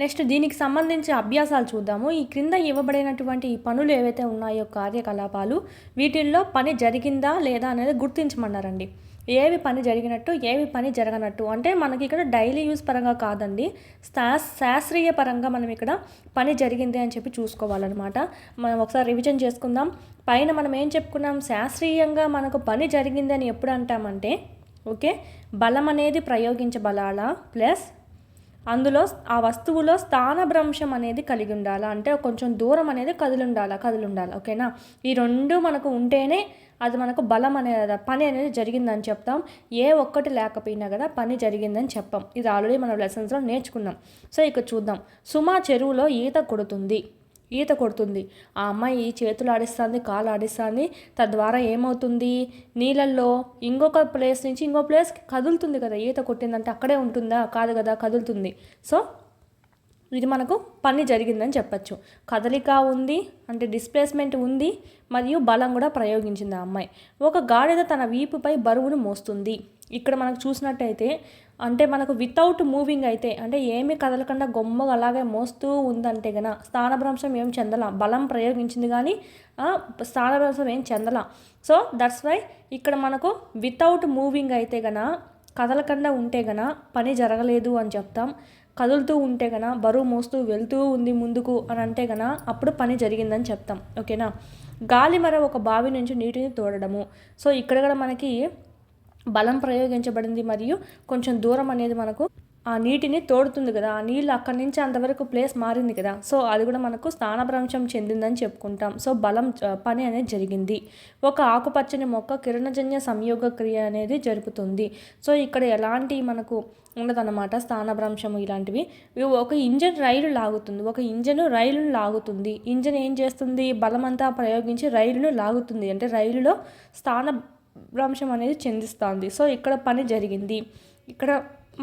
Next దీనికి సంబంధించి అభ్యాసాలు చూద్దాము. ఈ క్రింద ఇవ్వబడినటువంటి ఈ పనులు ఏవైతే ఉన్నాయో కార్యకలాపాలు, వీటిల్లో పని జరిగిందా లేదా అనేది గుర్తించమన్నారండి. ఏవి పని జరిగినట్టు, ఏవి పని జరగనట్టు. అంటే మనకి ఇక్కడ డైలీ యూస్ పరంగా కాదండి, శాస్త్రీయ పరంగా మనం ఇక్కడ పని జరిగింది అని చెప్పి చూసుకోవాలన్నమాట. మనం ఒకసారి రివిజన్ చేసుకుందాం. పైన మనం ఏం చెప్పుకున్నాం, శాస్త్రీయంగా మనకు పని జరిగిందని ఎప్పుడు అంటామంటే, ఓకే, బలం అనేది ప్రయోగించబడాలా, ప్లస్ అందులో ఆ వస్తువులో స్థానభ్రంశం అనేది కలిగి ఉండాలా, అంటే కొంచెం దూరం అనేది కదిలి ఉండాలి. ఓకేనా, ఈ రెండు మనకు ఉంటేనే అది మనకు బలం అనేది పని అనేది జరిగిందని చెప్తాం. ఏ ఒక్కటి లేకపోయినా కదా పని జరిగిందని చెప్పాం. ఇది ఆల్రెడీ మనం లెసన్స్లో నేర్చుకున్నాం. సో ఇక్కడ చూద్దాం. సుమ చెరువులో ఈత కొడుతుంది. ఆ అమ్మాయి చేతులు ఆడిస్తుంది, కాలు ఆడిస్తుంది. తద్వారా ఏమవుతుంది, నీళ్ళల్లో ఇంకొక ప్లేస్ నుంచి ఇంకో ప్లేస్కి కదులుతుంది కదా. ఈత కొట్టిందంటే అక్కడే ఉంటుందా, కాదు కదా, కదులుతుంది. సో ఇది మనకు పని జరిగిందని చెప్పచ్చు. కదలిక ఉంది అంటే డిస్ప్లేస్మెంట్ ఉంది, మరియు బలం కూడా ప్రయోగించింది ఆ అమ్మాయి. ఒక గాడిద తన వీపుపై బరువును మోస్తుంది. ఇక్కడ మనకు చూసినట్టయితే అంటే మనకు వితౌట్ మూవింగ్ అయితే, అంటే ఏమీ కదలకుండా గొమ్మగా అలాగే మోస్తూ ఉందంటే గన స్థానభ్రంశం ఏం చెందల, బలం ప్రయోగించింది కానీ స్థానభ్రంశం ఏం చెందల. సో దట్స్ వై ఇక్కడ మనకు వితౌట్ మూవింగ్ అయితే గన, కదలకుండా ఉంటే గన పని జరగలేదు అని చెప్తాం. కదులుతూ ఉంటే గన, బరువు మోస్తూ వెళ్తూ ఉంది ముందుకు అని అంటే గన అప్పుడు పని జరిగిందని చెప్తాం. ఓకేనా, గాలి మర ఒక బావి నుంచి నీటిని తోడడము. సో ఇక్కడ కూడా మనకి బలం ప్రయోగించబడింది, మరియు కొంచెం దూరం అనేది మనకు ఆ నీటిని తోడుతుంది కదా, ఆ నీళ్ళు అక్కడి నుంచి అంతవరకు ప్లేస్ మారింది కదా. సో అది కూడా మనకు స్థానభ్రంశం చెందిందని చెప్పుకుంటాం. సో బలం పని అనేది జరిగింది. ఒక ఆకుపచ్చని మొక్క కిరణజన్య సంయోగ క్రియ అనేది జరుపుతుంది. సో ఇక్కడ ఎలాంటి మనకు ఉండదన్నమాట స్థానభ్రంశము ఇలాంటివి. ఒక ఇంజన్ రైలును లాగుతుంది. ఇంజన్ ఏం చేస్తుంది, బలమంతా ప్రయోగించి రైలును లాగుతుంది, అంటే రైలులో స్థానభ్రంశం అనేది చెందిస్తుంది. సో ఇక్కడ పని జరిగింది. ఇక్కడ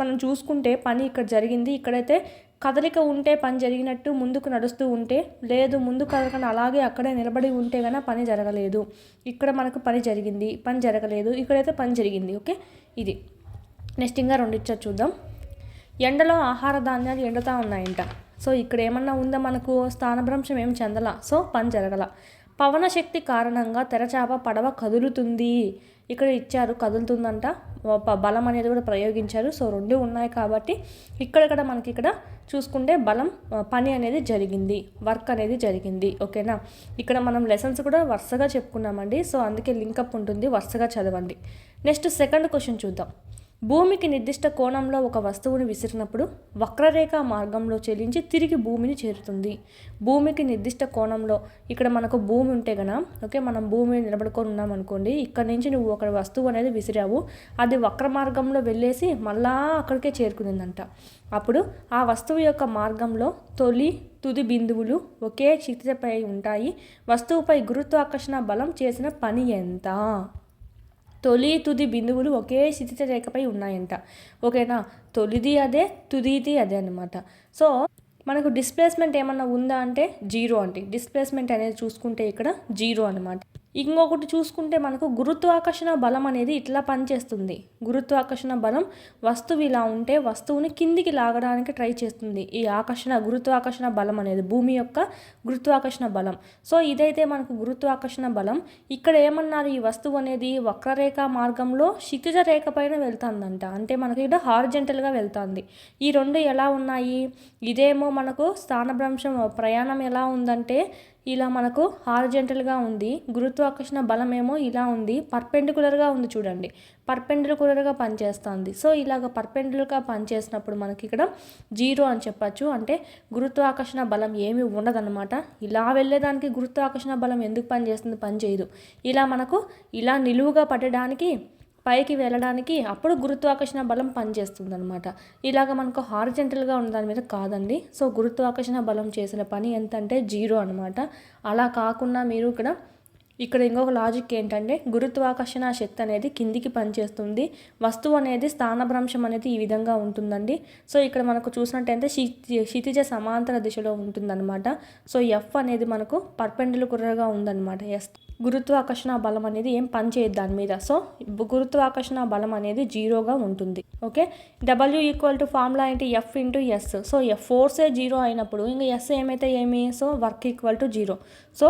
మనం చూసుకుంటే పని ఇక్కడ జరిగింది. ఇక్కడైతే కదలిక ఉంటే పని జరిగినట్టు, ముందుకు నడుస్తూ ఉంటే లేదు, ముందు కదలకుండా అలాగే అక్కడే నిలబడి ఉంటే కనుక పని జరగలేదు. ఇక్కడ మనకు పని జరిగింది, పని జరగలేదు. ఇక్కడైతే పని జరిగింది. ఓకే, ఇది నెక్స్ట్ ఇంకా రెండు ఇచ్చారు చూద్దాం. ఎండలో ఆహార ధాన్యాలు ఎండుతూ ఉన్నాయంట. సో ఇక్కడ ఏమన్నా ఉందా, మనకు స్థానభ్రంశం ఏం చెందల, సో పని జరగల. పవన శక్తి కారణంగా తెరచాప పడవ కదులుతుంది. ఇక్కడ ఇచ్చారు కదులుతుందంట, బలం అనేది కూడా ప్రయోగించారు. సో రెండు ఉన్నాయి కాబట్టి ఇక్కడ మనకి ఇక్కడ చూసుకుంటే బలం పని అనేది జరిగింది, వర్క్ అనేది జరిగింది. ఓకేనా, ఇక్కడ మనం లెసన్స్ కూడా వరుసగా చెప్పుకున్నామండి. సో అందుకే లింకప్ ఉంటుంది, వరుసగా చదవండి. నెక్స్ట్ సెకండ్ క్వశ్చన్ చూద్దాం. భూమికి నిర్దిష్ట కోణంలో ఒక వస్తువుని విసిరినప్పుడు వక్రరేఖ మార్గంలో చెల్లించి తిరిగి భూమిని చేరుతుంది. భూమికి నిర్దిష్ట కోణంలో, ఇక్కడ మనకు భూమి ఉంటే గన, ఓకే, మనం భూమి నిలబడుకొని ఉన్నాం అనుకోండి. ఇక్కడ నుంచి నువ్వు ఒక వస్తువు అనేది విసిరావు, అది వక్ర మార్గంలో వెళ్ళేసి మళ్ళా అక్కడికే చేరుకుందంట. అప్పుడు ఆ వస్తువు యొక్క మార్గంలో తుది బిందువులు ఒకే క్షితిజపై ఉంటాయి. వస్తువుపై గురుత్వాకర్షణ బలం చేసిన పని ఎంత? తుది బిందువులు ఒకే క్షితిజ రేఖపై ఉన్నాయంట. ఓకేనా, తొలిది అదే, తుదిది అదే అనమాట. సో మనకు డిస్ప్లేస్మెంట్ ఏమన్నా ఉందా అంటే జీరో అండి. డిస్ప్లేస్మెంట్ అనేది చూసుకుంటే ఇక్కడ జీరో అనమాట. ఇంకొకటి చూసుకుంటే మనకు గురుత్వాకర్షణ బలం అనేది ఇట్లా పనిచేస్తుంది. గురుత్వాకర్షణ బలం వస్తువు ఇలా ఉంటే వస్తువుని కిందికి లాగడానికి ట్రై చేస్తుంది. ఈ గురుత్వాకర్షణ బలం అనేది భూమి యొక్క గురుత్వాకర్షణ బలం. సో ఇదైతే మనకు గురుత్వాకర్షణ బలం. ఇక్కడ ఏమన్నారు, ఈ వస్తువు అనేది వక్రరేఖ మార్గంలో క్షితిజ రేఖ పైన వెళ్తుందంట, అంటే మనకి ఇక్కడ హారిజెంటల్గా వెళ్తుంది. ఈ రెండు ఎలా ఉన్నాయి, ఇదేమో మనకు స్థానభ్రంశం ప్రయాణం ఎలా ఉందంటే ఇలా మనకు హారిజెంటల్గా ఉంది, గురుత్వాకర్షణ బలం ఏమో ఇలా ఉంది, పర్పెండికులర్గా ఉంది చూడండి, పర్పెండికులర్గా పనిచేస్తుంది. సో ఇలాగ పర్పెండికులర్గా పనిచేసినప్పుడు మనకి ఇక్కడ జీరో అని చెప్పచ్చు, అంటే గురుత్వాకర్షణ బలం ఏమీ ఉండదన్నమాట. ఇలా వెళ్ళేదానికి గురుత్వాకర్షణ బలం ఎందుకు పనిచేస్తుంది, పనిచేయదు. ఇలా మనకు ఇలా నిలువుగా పడడానికి, పైకి వెళ్ళడానికి అప్పుడు గురుత్వాకర్షణ బలం పనిచేస్తుంది అనమాట. ఇలాగ మనకు హారిజెంటల్గా ఉన్న దాని మీద కాదండి. సో గురుత్వాకర్షణ బలం చేసిన పని ఎంత అంటే జీరో అనమాట. అలా కాకుండా మీరు ఇక్కడ ఇక్కడ ఇంకొక లాజిక్ ఏంటంటే గురుత్వాకర్షణ శక్తి అనేది కిందికి పనిచేస్తుంది, వస్తువు అనేది స్థానభ్రంశం అనేది ఈ విధంగా ఉంటుందండి. సో ఇక్కడ మనకు చూసినట్టయితే క్షితిజ సమాంతర దిశలో ఉంటుందన్నమాట. సో ఎఫ్ అనేది మనకు పర్పెండిక్యులర్గా ఉందన్నమాట. ఎస్ గురుత్వాకర్షణ బలం అనేది ఏం పని చేయదు దాని మీద. సో గురుత్వాకర్షణ బలం అనేది జీరోగా ఉంటుంది. Okay, W equal to formula ఏంటి, F into S. So F ఫోర్సే జీరో అయినప్పుడు ఇంకా ఎస్ ఏమైతే ఏమి, so work equal to zero. So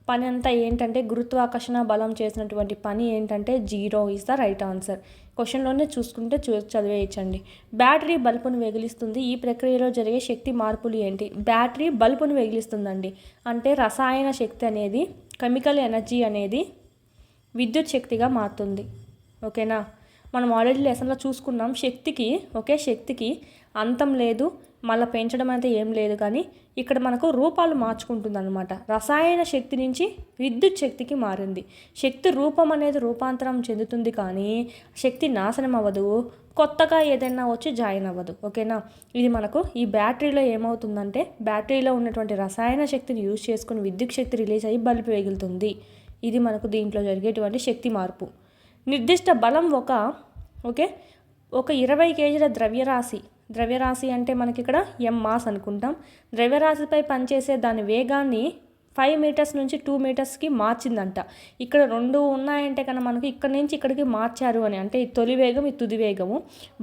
పని అంతా ఏంటంటే గురుత్వాకర్షణ బలం చేసినటువంటి పని ఏంటంటే zero is the right answer. క్వశ్చన్లోనే చూసుకుంటే చదివేయచ్చండి. బ్యాటరీ బల్బును వెలిగిస్తుంది, ఈ ప్రక్రియలో జరిగే శక్తి మార్పులు ఏంటి? బ్యాటరీ బల్బును వెలిగిస్తుందండి అంటే రసాయన శక్తి అనేది, కెమికల్ ఎనర్జీ అనేది విద్యుత్ శక్తిగా మారుతుంది. ఓకేనా, మనం ఆల్రెడీ లెసన్లో చూసుకున్నాం శక్తికి అంతం లేదు, మళ్ళీ పెంచడం అయితే ఏం లేదు, కానీ ఇక్కడ మనకు రూపాలు మార్చుకుంటుంది అనమాట. రసాయన శక్తి నుంచి విద్యుత్ శక్తికి మారింది. శక్తి రూపం అనేది రూపాంతరం చెందుతుంది, కానీ శక్తి నాశనం అవ్వదు, కొత్తగా ఏదైనా వచ్చి జాయిన్ అవ్వదు. ఓకేనా, ఇది మనకు ఈ బ్యాటరీలో ఏమవుతుందంటే బ్యాటరీలో ఉన్నటువంటి రసాయన శక్తిని యూజ్ చేసుకుని విద్యుత్ శక్తి రిలీజ్ అయ్యి బల్బు వెగులుతుంది. ఇది మనకు దీంట్లో జరిగేటువంటి శక్తి మార్పు. నిర్దిష్ట బలం ఒక 20 కేజీల ద్రవ్యరాశి అంటే మనకి ఇక్కడ ఎం మాస్ అనుకుంటాం. ద్రవ్యరాశిపై పనిచేసే దాని వేగాన్ని 5 మీటర్స్ నుంచి 2 మీటర్స్కి మార్చిందంట. ఇక్కడ రెండు ఉన్నాయంటే కన్నా మనకి ఇక్కడ నుంచి ఇక్కడికి మార్చారు అని అంటే ఈ తొలి వేగం, ఈ తుది వేగము.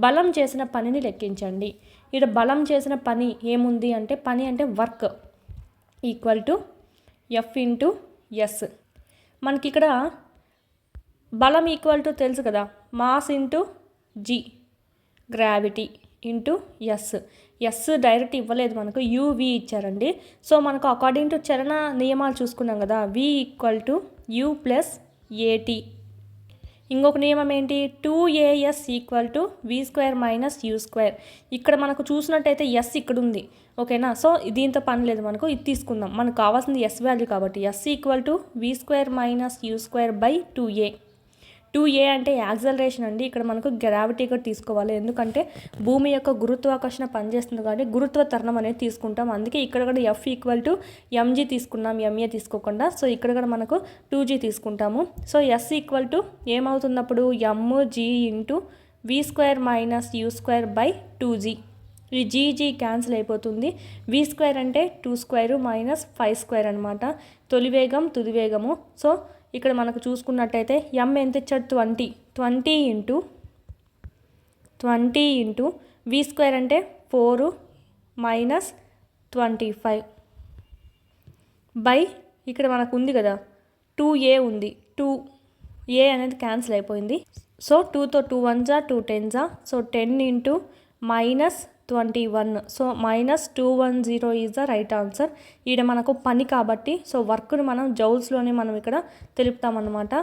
బలం చేసిన పనిని లెక్కించండి. ఇక్కడ బలం చేసిన పని ఏముంది అంటే పని అంటే work equal to F into S. మనకి ఇక్కడ బలం ఈక్వల్ టు తెలుసు కదా, mass into g, gravity into S direct ఇవ్వలేదు మనకు, యువి ఇచ్చారండి. సో మనకు అకార్డింగ్ టు చలన నియమాలు చూసుకున్నాం కదా, v equal to u plus a t. ఇంకొక నియమం ఏంటి, 2as equal to v square minus you square. ఇక్కడ మనకు చూసినట్టయితే ఎస్ ఇక్కడ ఉంది. ఓకేనా, సో దీంతో పని లేదు మనకు, ఇది తీసుకుందాం. మనకు కావాల్సింది ఎస్ వాల్యూ కాబట్టి S equal to v square minus you square by 2a అంటే యాక్సలరేషన్ అండి. ఇక్కడ మనకు గ్రావిటీ కూడా తీసుకోవాలి, ఎందుకంటే భూమి యొక్క గురుత్వాకర్షణ పనిచేస్తుంది కాబట్టి గురుత్వ త్వరణం అనేది తీసుకుంటాం. అందుకే ఇక్కడ కూడా ఎఫ్ ఈక్వల్ టు ఎంజీ తీసుకున్నాం, ఎంఏ తీసుకోకుండా. సో ఇక్కడ కూడా మనకు 2g తీసుకుంటాము. సో ఎస్ ఈక్వల్ టు ఏమవుతున్నప్పుడు MG into V square minus you square by 2g. ఈ జీజీ క్యాన్సిల్ అయిపోతుంది. వి స్క్వేర్ అంటే 2 స్క్వేర్ మైనస్ 5 స్క్వేర్ అనమాట. తొలి వేగం తుది వేగము. సో ఇక్కడ మనకు చూసుకున్నట్టయితే ఎం ఎంత ఇచ్చాడు, 20 ఇంటూ వి స్క్వేర్ అంటే 4 మైనస్ 25 బై ఇక్కడ మనకు ఉంది కదా 2a ఉంది, 2a అనేది క్యాన్సిల్ అయిపోయింది. సో 2తో 2 1s 2 10s, so 10 into minus 21. So minus 210 is the right answer. ఈడ మనకు పని కాబట్టి సో వర్క్ను మనం జౌల్స్లోనే మనం ఇక్కడ తెలుపుతామన్నమాట.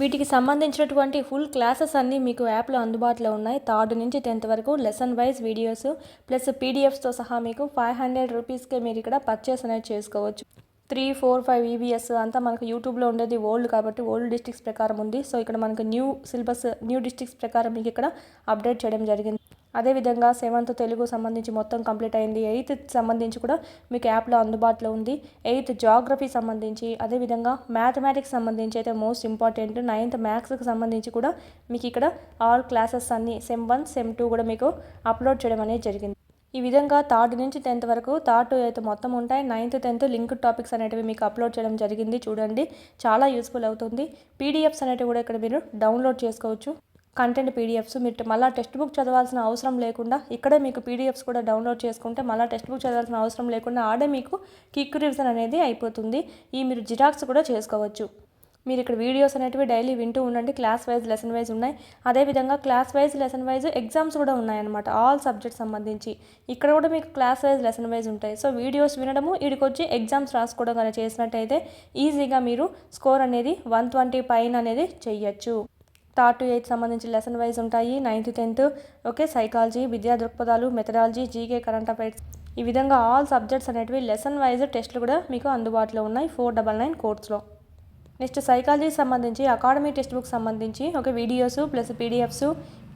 వీటికి సంబంధించినటువంటి ఫుల్ క్లాసెస్ అన్నీ మీకు యాప్లో అందుబాటులో ఉన్నాయి. 3rd నుంచి 10th వరకు లెసన్ వైజ్ వీడియోస్ ప్లస్ పీడిఎఫ్స్తో సహా మీకు 500 రూపీస్కే మీరు ఇక్కడ పర్చేస్ అనేది చేసుకోవచ్చు. 3, 4, 5 ఈబీఎస్ అంతా మనకు యూట్యూబ్లో ఉండేది ఓల్డ్ కాబట్టి ఓల్డ్ డిస్ట్రిక్ట్స్ ప్రకారం ఉంది. సో ఇక్కడ మనకు న్యూ సిలబస్ న్యూ డిస్ట్రిక్ట్స్ ప్రకారం మీకు ఇక్కడ అప్డేట్ చేయడం జరిగింది. అదేవిధంగా 7th తెలుగు సంబంధించి మొత్తం కంప్లీట్ అయింది. 8th సంబంధించి కూడా మీకు యాప్లో అందుబాటులో ఉంది. 8th జాగ్రఫీ సంబంధించి, అదేవిధంగా మ్యాథమెటిక్స్ సంబంధించి అయితే మోస్ట్ ఇంపార్టెంట్. 9th మ్యాథ్స్కి సంబంధించి కూడా మీకు ఇక్కడ ఆల్ క్లాసెస్ అన్నీ సెమ్ 1 సెమ్ 2 కూడా మీకు అప్లోడ్ చేయడం అనేది జరిగింది. ఈ విధంగా 3rd నుంచి 10th వరకు 3rd to 8th మొత్తం ఉంటాయి. 9th 10th లింక్డ్ టాపిక్స్ అనేటివి మీకు అప్లోడ్ చేయడం జరిగింది. చూడండి, చాలా యూస్ఫుల్ అవుతుంది. పీడిఎఫ్స్ అనేటివి కూడా ఇక్కడ మీరు డౌన్లోడ్ చేసుకోవచ్చు. కంటెంట్ పీడిఎఫ్స్ మీరు మళ్ళీ టెక్స్ట్ బుక్ చదవాల్సిన అవసరం లేకుండా ఇక్కడే మీకు పీడిఎఫ్స్ కూడా డౌన్లోడ్ చేసుకుంటే మళ్ళీ టెక్స్ట్ బుక్ చదవాల్సిన అవసరం లేకుండా ఆడే మీకు క్విక్ రివిజన్ అనేది అయిపోతుంది. ఈ మీరు జిరాక్స్ కూడా చేసుకోవచ్చు. మీరు ఇక్కడ వీడియోస్ అనేటివి డైలీ వింటూ ఉండండి. క్లాస్ వైజ్ లెసన్ వైజ్ ఉన్నాయి. అదేవిధంగా class wise lesson wise exams కూడా ఉన్నాయన్నమాట. ఆల్ సబ్జెక్ట్స్ సంబంధించి ఇక్కడ కూడా మీకు క్లాస్ వైజ్ లెసన్ వైజ్ ఉంటాయి. సో వీడియోస్ వినడము, వీడికొచ్చి ఎగ్జామ్స్ రాసుకోవడం కానీ చేసినట్టయితే ఈజీగా మీరు స్కోర్ అనేది 120 పైన అనేది చెయ్యొచ్చు. 3rd to 8th సంబంధించి లెసన్ వైజ్ ఉంటాయి. 9th 10th ఓకే, సైకాలజీ, విద్యా దృక్పథాలు, మెథడాలజీ, జీకే, కరెంట్ అఫైర్స్, ఈ విధంగా ఆల్ సబ్జెక్ట్స్ అనేటివి లెసన్ వైజ్ టెస్టులు కూడా మీకు అందుబాటులో ఉన్నాయి 499 కోర్స్లో. నెక్స్ట్ సైకాలజీ సంబంధించి అకాడమీ టెక్స్ట్ బుక్ సంబంధించి ఒక వీడియోస్ ప్లస్ పీడిఎఫ్స్,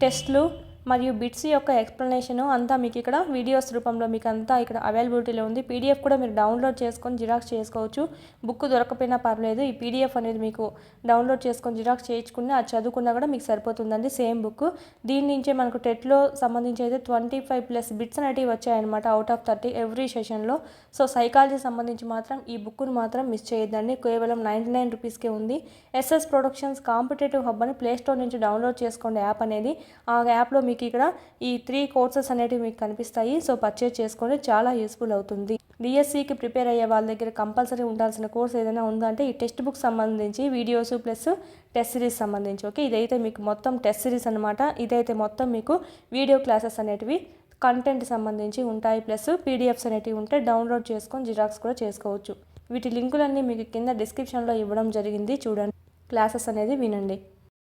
టెస్ట్లు, మరియు బిట్స్ యొక్క ఎక్స్ప్లెనేషన్ అంతా మీకు ఇక్కడ వీడియోస్ రూపంలో మీకు అంతా ఇక్కడ అవైలబిలిటీలో ఉంది. పీడిఎఫ్ కూడా మీరు డౌన్లోడ్ చేసుకొని జిరాక్స్ చేసుకోవచ్చు. బుక్ దొరకపోయినా పర్లేదు, ఈ పీడిఎఫ్ అనేది మీకు డౌన్లోడ్ చేసుకొని జిరాక్స్ చేయించుకుని అది చదువుకున్నా కూడా మీకు సరిపోతుందండి. Same book. దీని నుంచే మనకు టెట్లో సంబంధించి అయితే 25+ బిట్స్ అనేటివి వచ్చాయన్నమాట అవుట్ ఆఫ్ 30 ఎవ్రీ సెషన్లో. సో సైకాలజీ సంబంధించి మాత్రం ఈ బుక్ను మాత్రం మిస్ చేయొద్దండి. కేవలం 99 రూపీస్కే ఉంది. ఎస్ఎస్ ప్రొడక్షన్స్ కాంపిటేటివ్ హబ్ అని ప్లేస్టోర్ నుంచి డౌన్లోడ్ చేసుకోండి యాప్ అనేది. ఆ యాప్లో మీకు ఇక్కడ ఈ 3 కోర్సెస్ అనేటివి మీకు కనిపిస్తాయి. సో పర్చేజ్ చేసుకోండి, చాలా యూస్ఫుల్ అవుతుంది. డిఎస్సికి ప్రిపేర్ అయ్యే వాళ్ళ దగ్గర కంపల్సరీ ఉండాల్సిన కోర్స్ ఏదైనా ఉందంటే ఈ టెక్స్ట్ బుక్ సంబంధించి వీడియోస్ ప్లస్ టెస్ట్ సిరీస్ సంబంధించి. ఓకే, ఇదైతే మీకు మొత్తం టెస్ట్ సిరీస్ అనమాట. ఇదైతే మొత్తం మీకు వీడియో క్లాసెస్ అనేటివి కంటెంట్ సంబంధించి ఉంటాయి, ప్లస్ పీడిఎఫ్స్ అనేటివి ఉంటే డౌన్లోడ్ చేసుకొని జిరాక్స్ కూడా చేసుకోవచ్చు. వీటి లింకులన్నీ మీకు కింద డిస్క్రిప్షన్లో ఇవ్వడం జరిగింది, చూడండి. క్లాసెస్ అనేది వినండి.